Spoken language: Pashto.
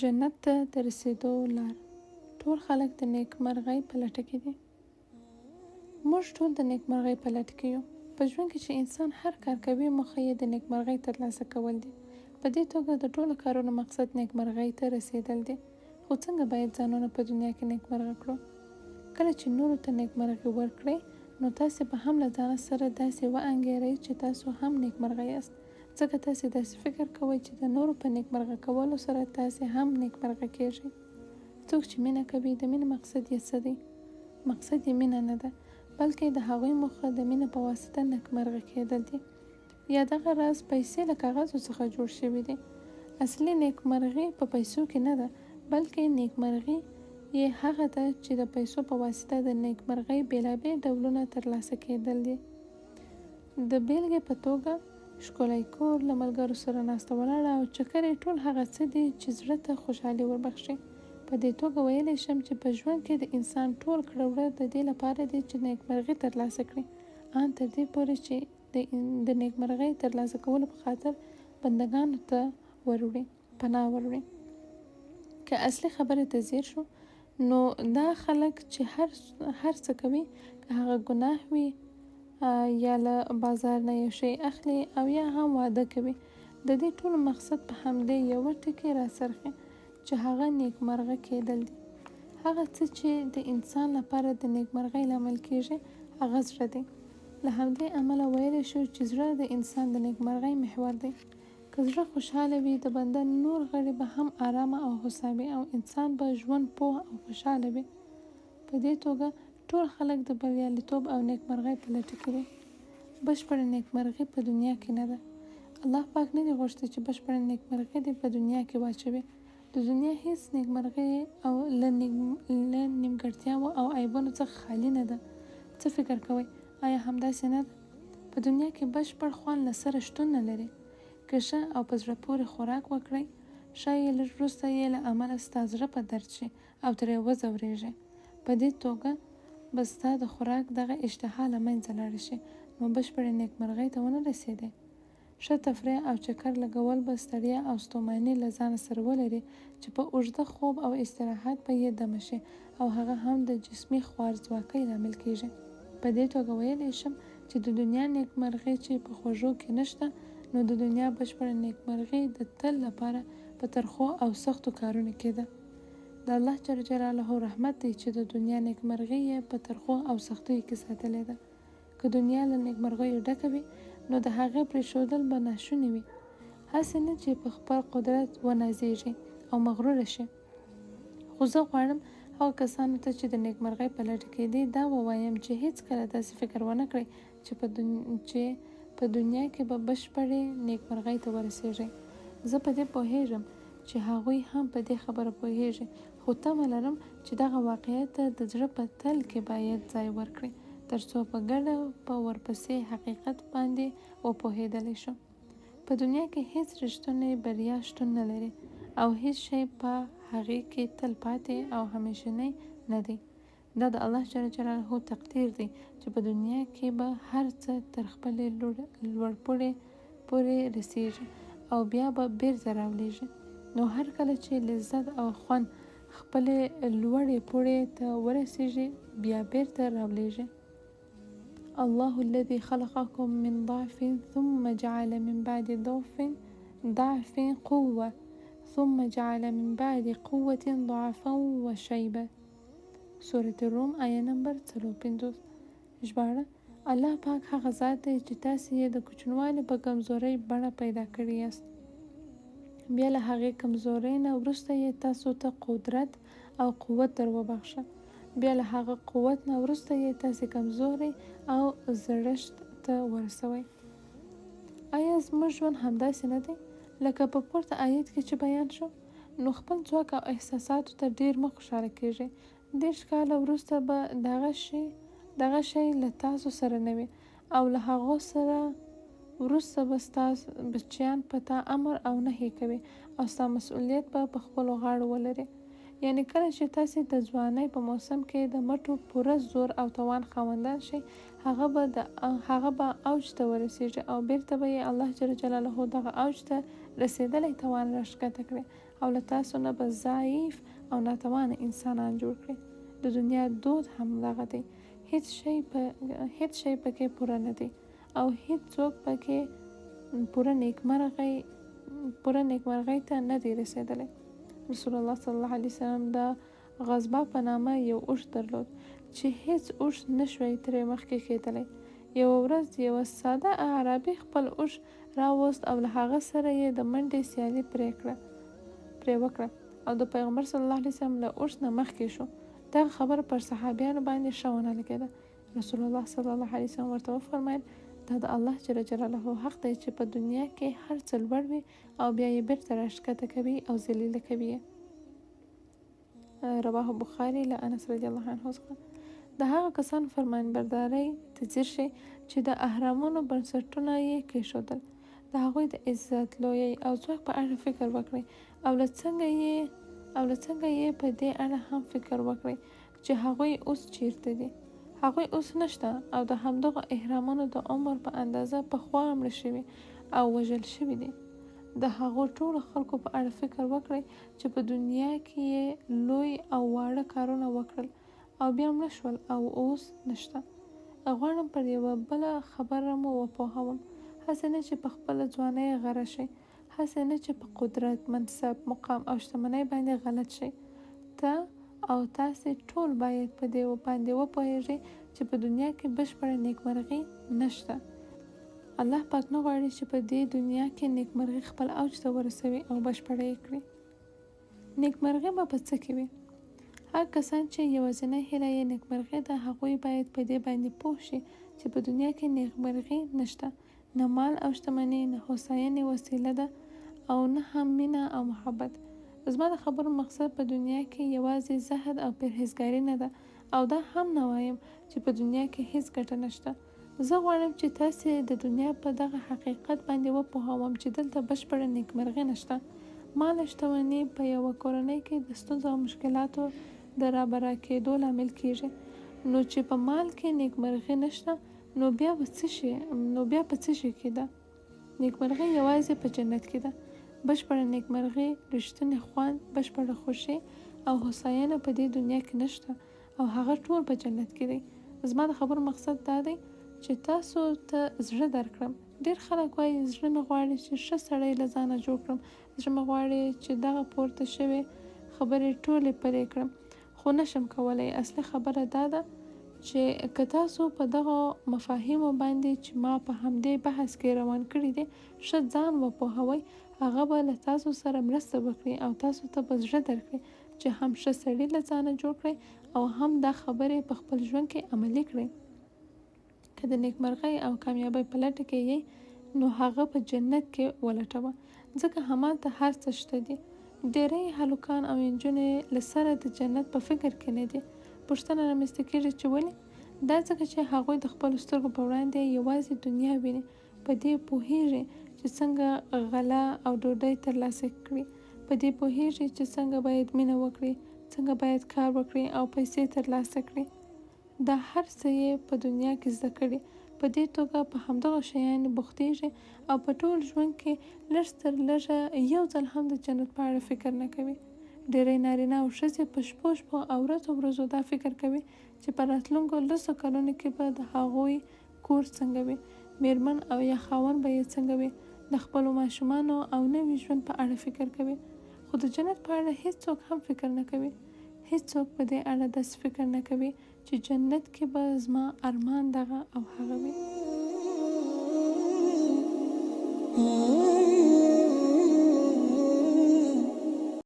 جنت ته د رسیدو لار. ټول خلک د نیکمرغۍ په لټه کې دي. موږ ټول د نیکمرغۍ په لټه کې یو. په ژوند کې چې انسان هر کار کوي موخه یې د نیکمرغۍ ترلاسه کول دي. په دې توګه د ټولو کارونو مقصد نیکمرغۍ ته رسیدل دي. خو څنګه باید ځانونه په دنیا کې نیکمرغه کړو؟ کله چې نورو ته نیکمرغي ورکړئ نو تاسې به هم له ځان سره داسې وانګیرئ چې تاسو هم نیکمرغه یاست، ځکه تاسې داسې فکر کوئ چې د نورو په نیکمرغه کولو سره تاسې هم نیکمرغه کیږئ. څوک چې مینه کوي د مینې مقصد یې څه دی؟ مقصد یې مینه نه ده، بلکې د هغوی موخه د مینې په واسطه نیکمرغه کېدل دي. یا دغه راز پیسې له کاغذو څخه جوړ شوي دي. اصلي نیکمرغي په پیسو کې نه ده، بلکې نیکمرغي یې هغه ده چې د پیسو په واسطه د نیکمرغۍ بېلابېل ډولونه ترلاسه کېدل دي. د بیلګې په توګه ښکلی کور، له ملګرو سره ناسته ولاړه او چکرې ټول هغه څه دي چې زړه ته خوشحالي وربخښي. په دې توګه ویلی شم چې په ژوند کې د انسان ټول کړه د دې لپاره دي چې نیکمرغي ترلاسه کړي، ان تر دې پورې چې د نیکمرغۍ ترلاسه کولو په خاطر بندګانو ته پناه وروړي. که اصلي خبرې ته ځیر شو نو دا خلک چې هر څه کوي، که هغه ګناه وي یا له بازار نه یو شی اخلي او یا هم واده کوي، د دې ټول مقصد په همدې یو ټکي راڅرخي چې هغه نیکمرغه کېدل دي. هغه څه چې د انسان لپاره د نیکمرغۍ لامل کېږي هغه زړه دی. له همدې امله ویلی شو چې زړه د انسان د نیکمرغۍ محور دی. که زړه خوشحاله وي د بدن نور غړي به هم آرامه او هوسا وي او انسان به ژوند پوه او خوشحاله وي. په دې توګه ټول خلک د بریالیتوب او نیکمرغۍ په لټه کې دي. بشپړه نیکمرغي په دنیا کې نه ده. الله پاک نه دی غوښتي چې بشپړه نیکمرغي دې په دنیا کې واچوي. د دنیا هیڅ نیکمرغي او له نیمګړتیاوو او عیبونو څخه خالي نه ده. څه فکر کوئ؟ آیا همداسې نه ده؟ په دنیا کې بشپړ خوند له سره شتون نه لري. که ښه او په زړه پورې خوراک وکړئ، ښایي لږ وروسته یې له امله ستا زړه په درد شي او ترې وځورېږې. په دې توګه به ستا د خوراک دغه اشتها له منځه لاړه شي، نو بشپړې نیکمرغۍ ته ونه رسېدې. ښه تفریح او چکر لګول به ستړیا او ستوماني له ځانه سره ولري چې په اوږده خوب او استراحت به یې دمه شي او هغه هم د جسمي خوارځواکۍ لامل کېږي. په دې توګه ویلی شم چې د دنیا نیکمرغي چې په خوږو کې نشته، نو د دنیا بشپړه نیکمرغي د تل لپاره په ترخو او سختو کارونو کې ده. د الله جل جلاله رحمت دی چې د دنیا نیکمرغي یې په ترخو او سختیو کې ساتلې ده. که دنیا له نیکمرغیو ډکه وي نو د هغې پرېښودل به ناشوني وي. هسې نه چې په خپل قدرت ونازېږي او مغروره شي. خو زه غواړم هغو کسانو ته چې د نیکمرغۍ په لټه کې دي دا ووایم چې هیڅکله داسې فکر ونه کړئ چې په دنیا کې به بشپړې نیکمرغۍ ته ورسېږئ. زه په دې پوهیږم چې هغوی هم په دې خبره پوهیږي، خو تمه لرم چې دغه واقعیت ته د زړه په تل کې باید ځای ورکړئ ترڅو په ګډه په ورپسې حقیقت باندې وپوهېدلی شو. په دنیا کې هیڅ رښتونی بریا شتون نه لري او هیڅ شی په هغې کې تل پاتې او همیشنی نه دی. دا د الله جل جلاله تقدیر دی چې په دنیا کې به هر څه تر خپلې لوړپوړې پورې رسیږي او بیا به بیرته راولېږي. نو هر کله چې لذت او خوند خپلې لوړې پوړې ته ورسیږي بیا بیرته راولېږي. الله الذي خلقكم من ضعف ثم جعل من بعد ضعف قوة ثم جعل من بعد قوة ضعفا وشيبة. سورة الروم آیه نمبر 45. ژباړه: الله پاک هغه ذات دی چې تاسې یې د کوچنوالي په کمزورۍ بڼه پیدا کړي یاست، بیا له هغې کمزورۍ نه وروسته یې تاسو ته قدرت او قوت در وبخښه، بیا له هغه قوت نه وروسته یې تاسې کمزوري او زړښت ته ورسوئ. آیا زموږ ژوند همداسې نه دی لکه په پورته آیت کې چې بیان شو؟ نو خپل ځواک او احساساتو ته ډیر مه خوشحاله کیږئ. 10 کاله وروسته به دغه شی له تاسو سره نه وي او له هغو سره وروسته به ستاسو بچیان په تا امر او نهي کوي او ستا مسؤلیت به په خپلو غاړو ولري. یعنی کله چې تاسې د ځوانۍ په موسم کې د مټو پوره زور او توان خاوندان شئ، هغه به اوج ته ورسیږي او بیرته به یې الله جل جلاله دغه اوج ته رسیدلی توان راښکته کړي او له تاسو نه به ضعیف او ناتوانه انسانان جوړ کړي. د دنیا دود هم دغه دی، هیڅ شی پکې پوره نه دی او هیڅ څوک پکې پوره نیکمرغۍ ته نه دی رسېدلی. رسول الله صلی الله علیه وسلم د غزبه په نامه یو اوښ درلود چې هیڅ اوښ نشوی ترې مخکې کېدلی. یوه ورځ یوه ساده اعرابي خپل اوښ راوست او له هغه سره یې د منډې سیالي پرې وکړه او د پیغمبر صلی الله علیه وسلم له اوښ نه مخکې شو. دغه خبره پر صحابیانو باندې ښه ونه لګېده. رسول الله صلی الله علیه وسلم ورته وفرمایل دا د الله جل جلاله حق دی چې په دنیا کې هر څه لوړ وي او بیا یې بیرته راښکته کوي او ذلیله کوي. رواه بخاري له انس رضی الله عنه څخه. د هغه کسانو فرمانبردارۍ ته ځیر شي چې د اهرامونو بنسټونه یې کېښودل. د هغوی د عزت، لویۍ او ځواک په اړه فکر وکړئ او له څنګه یې په دې اړه هم فکر وکړئ چې هغوی اوس چیرته دي. هغوی اوس نشته او د همدغو اهرامونو د عمر په اندازه پخوا مړه شوي او وژل شوي دي. د هغو ټولو خلکو په اړه فکر وکړئ چې په دنیا کې یې لوی او واړه کارونه وکړل او بیا مړه شول او اوس نشته. غواړم پر یوه بله خبره مو وپوهوم، هسې نه چې په خپله ځوانۍ غره شئ، هسې نه چې په قدرت، منصب، مقام او شتمنۍ باندې غلط شئ. ته او تاسې ټول باید په دې باندې وپوهیږئ چې په دنیا کې بشپړه نیکمرغي نشته. الله پاک نه غواړي چې په دې دنیا کې نیکمرغي خپل اوج ته ورسوي او بشپړه یې کړي. نیکمرغي به په څه کې وي؟ هر کسان چې یوازینۍ هیله یې نیکمرغي ده، هغوی باید په دې باندې پوه شي چې په دنیا کې نیکمرغي نشته. نه مال او شتمني، نه هوساینې وسیله ده او نه هم مینه او محبت. زما د خبرو مقصد په دنیا کې یوازې زهد او پرهیزګاري نه ده او دا هم نه وایم چې په دنیا کې هیڅ ګټه نشته. زه غواړم چې تاسې د دنیا په دغه حقیقت باندې وپوهوم چې دلته بشپړه نیکمرغي نشته. مال او شتمني په یوه کورنۍ کې د ستونزو او مشکلاتو د رابرا کېدو لامل کیږي. نو چې په مال کې نیکمرغي نشته نو بیا په څه شي کې ده؟ نیکمرغي یوازې په جنت کې ده. بشپړه نیکمرغي، رښتینی خوند، بشپړه خوښي او هوساینه په دې دنیا کې نشته او هغه ټول په جنت کې دی. زما د خبرو مقصد دا دی چې تاسو ته زړه درکړم. ډېر خلک وایي زړه مې غواړي چې ښه سړی له ځانه جوړ کړم، زړه مې غواړي چې دغه پورته شوې خبرې ټولې پرې کړم، خو نشم کولی. اصلي خبره دا ده چې که تاسو په دغه مفاهیمو باندې چې ما په همدې بحث کې روان کړي دي ښه ځان وپوهوئ، هغه به له تاسو سره مرسته وکړي او تاسو ته به زړه درکړي چې هم ښه سړي له ځانه جوړ کړئ او هم دا خبرې په خپل ژوند کې عملي کړئ. که د نیکمرغۍ او کامیابۍ په لټه کې یې نو هغه په جنت کې ولټوه، ځکه همالته هر څه شته دي. ډېری هلکان او نجونې له سره د جنت په فکر کې نه دي. پوښتنه رامنځته کېږي چې ولې؟ دا ځکه چې هغوی د خپلو سترګو په وړاندې یوازې دنیا ویني، په دې پوهیږي چې څنګه غله او ډوډۍ ترلاسه کړي، په دې پوهیږي چې څنګه باید مینه وکړي، څنګه باید کار وکړي او پیسې ترلاسه کړي. دا هر څه یې په دنیا کې زده کړي، په دې توګه په همدغه شیانو بوختېږي او په ټول ژوند کې لږ تر لږه یو ځل هم د جنت په اړه فکر نه کوي. ډېری نارینه او ښځې په شپو او ورځو دا فکر کوي چې په راتلونکو 10 کلونو کې به د هغوی کور څنګه وي، میرمن او یا خاوند به یې څنګه وي. د خپلو ماشومانو او نوي ژوند په اړه فکر کوي، خو د جنت په اړه هیڅوک هم فکر نه کوي. هیڅوک په دې اړه داسې فکر نه کوي چې جنت کې به زما ارمان دغه او هغه وي.